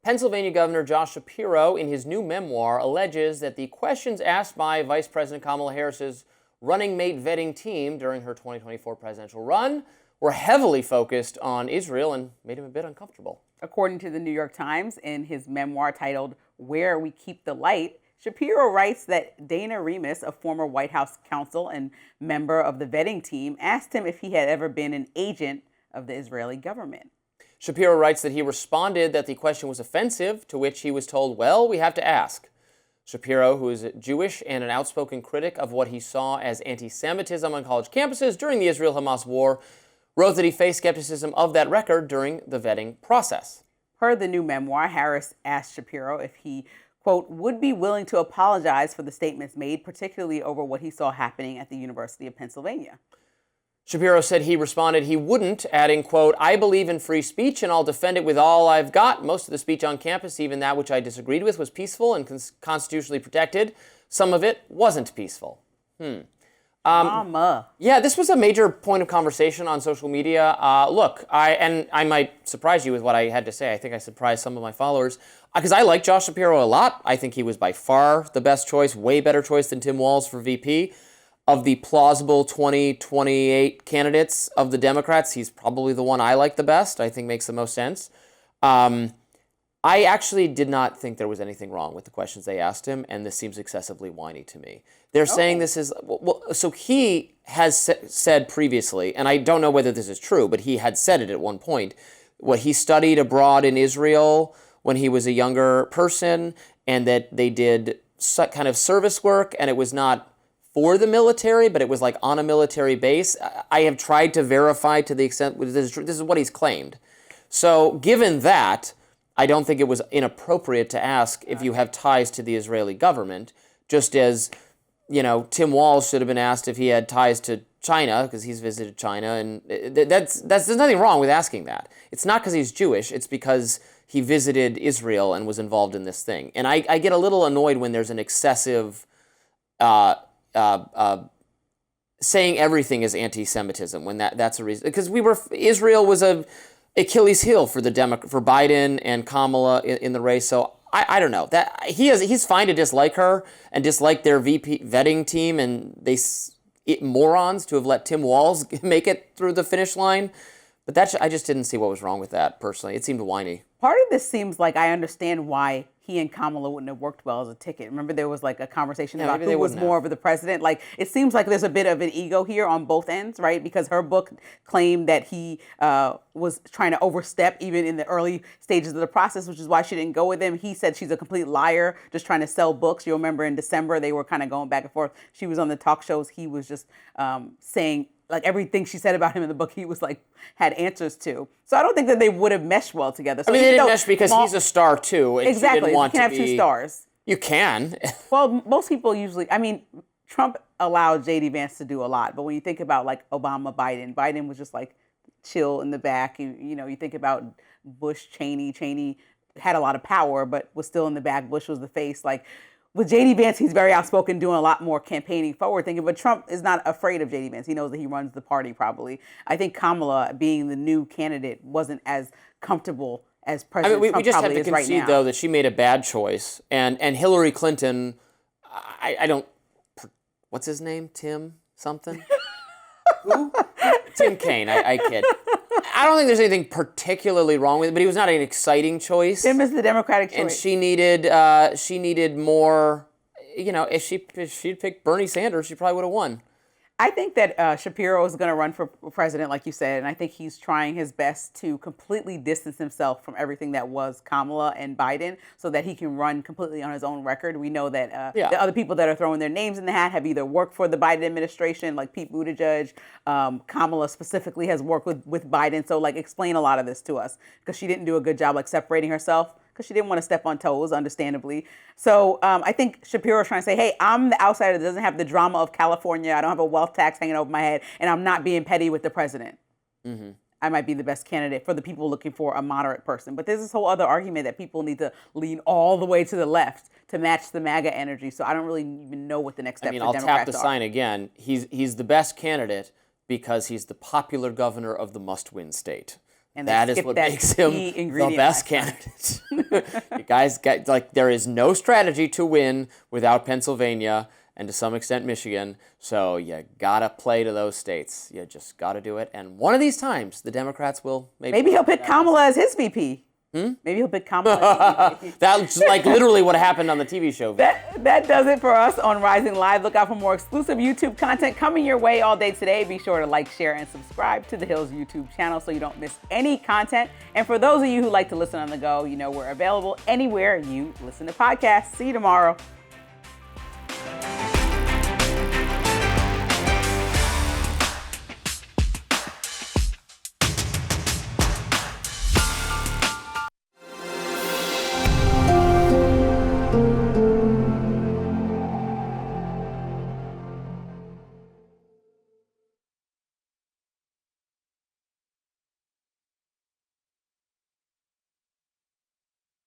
Pennsylvania Governor Josh Shapiro, in his new memoir, alleges that the questions asked by Vice President Kamala Harris's running mate vetting team during her 2024 presidential run were heavily focused on Israel and made him a bit uncomfortable. According to the New York Times, in his memoir titled Where We Keep the Light, Shapiro writes that Dana Remus, a former White House counsel and member of the vetting team, asked him if he had ever been an agent of the Israeli government. Shapiro writes that he responded that the question was offensive, to which he was told, well, we have to ask. Shapiro, who is Jewish and an outspoken critic of what he saw as anti-Semitism on college campuses during the Israel-Hamas war, wrote that he faced skepticism of that record during the vetting process. Per the new memoir, Harris asked Shapiro if he, quote, would be willing to apologize for the statements made, particularly over what he saw happening at the University of Pennsylvania. Shapiro said he responded he wouldn't, adding, quote, I believe in free speech and I'll defend it with all I've got. Most of the speech on campus, even that which I disagreed with, was peaceful and constitutionally protected. Some of it wasn't peaceful. Mama. Yeah, this was a major point of conversation on social media. Look, I might surprise you with what I had to say. I think I surprised some of my followers because I like Josh Shapiro a lot. I think he was by far the best choice, way better choice than Tim Walz for VP. Of the plausible 2028 candidates of the Democrats, he's probably the one I like the best, I think makes the most sense. I actually did not think there was anything wrong with the questions they asked him, and this seems excessively whiny to me. They're saying this is, so he has said previously, and I don't know whether this is true, but he had said it at one point, what he studied abroad in Israel when he was a younger person, and that they did kind of service work, and it was not for the military, but it was like on a military base. I have tried to verify to the extent this is what he's claimed. So given that, I don't think it was inappropriate to ask if you have ties to the Israeli government, just as, Tim Walz should have been asked if he had ties to China, because he's visited China, and there's nothing wrong with asking that. It's not because he's Jewish, it's because he visited Israel and was involved in this thing. And I get a little annoyed when there's an excessive saying everything is anti-Semitism when that's a reason, because Israel was a Achilles heel for for Biden and Kamala in the race. So I don't know that he's fine to dislike her and dislike their VP vetting team and morons to have let Tim Walz make it through the finish line. But I just didn't see what was wrong with that personally. It seemed whiny. Part of this seems like I understand why he and Kamala wouldn't have worked well as a ticket. Remember, there was like a conversation about who was more of the president. Like, it seems like there's a bit of an ego here on both ends, right? Because her book claimed that he was trying to overstep even in the early stages of the process, which is why she didn't go with him. He said she's a complete liar, just trying to sell books. You'll remember in December, they were kind of going back and forth. She was on the talk shows. He was just saying, like, everything she said about him in the book, he was like, had answers to. So I don't think that they would have meshed well together. So they didn't mesh because he's a star too. And exactly. You can have two stars. You can. Well, most people usually, Trump allowed J.D. Vance to do a lot. But when you think about like Obama, Biden was just like chill in the back. You think about Bush, Cheney had a lot of power, but was still in the back. Bush was the face. Like, with J.D. Vance, he's very outspoken, doing a lot more campaigning, forward thinking. But Trump is not afraid of J.D. Vance. He knows that he runs the party probably. I think Kamala, being the new candidate, wasn't as comfortable as President Trump we just have probably to is right concede, now. though, that she made a bad choice. And Hillary Clinton, I don't, what's his name? Tim something? Who? Tim Kaine, I kid. I don't think there's anything particularly wrong with it, but he was not an exciting choice. Tim is the Democratic choice. And she needed more, if she'd picked Bernie Sanders, she probably would have won. I think that Shapiro is going to run for president, like you said, and I think he's trying his best to completely distance himself from everything that was Kamala and Biden so that he can run completely on his own record. We know that the other people that are throwing their names in the hat have either worked for the Biden administration, like Pete Buttigieg. Kamala specifically has worked with Biden. So, like, explain a lot of this to us, because she didn't do a good job, like, separating herself, because she didn't want to step on toes, understandably. So I think Shapiro's trying to say, hey, I'm the outsider that doesn't have the drama of California. I don't have a wealth tax hanging over my head, and I'm not being petty with the president. Mm-hmm. I might be the best candidate for the people looking for a moderate person. But there's this whole other argument that people need to lean all the way to the left to match the MAGA energy. So I don't really even know what the next step for Democrats are. I'll tap the sign again. He's the best candidate because he's the popular governor of the must-win state. And that is what makes him the best candidate. You guys get, like, there is no strategy to win without Pennsylvania and to some extent Michigan. So you gotta play to those states. You just gotta do it. And one of these times, the Democrats will maybe he'll pick Kamala as his VP. Maybe he'll pick Kamala as his VP. That's like literally what happened on the TV show. That does it for us on Rising Live. Look out for more exclusive YouTube content coming your way all day today. Be sure to like, share, and subscribe to The Hill's YouTube channel so you don't miss any content. And for those of you who like to listen on the go, you know we're available anywhere you listen to podcasts. See you tomorrow.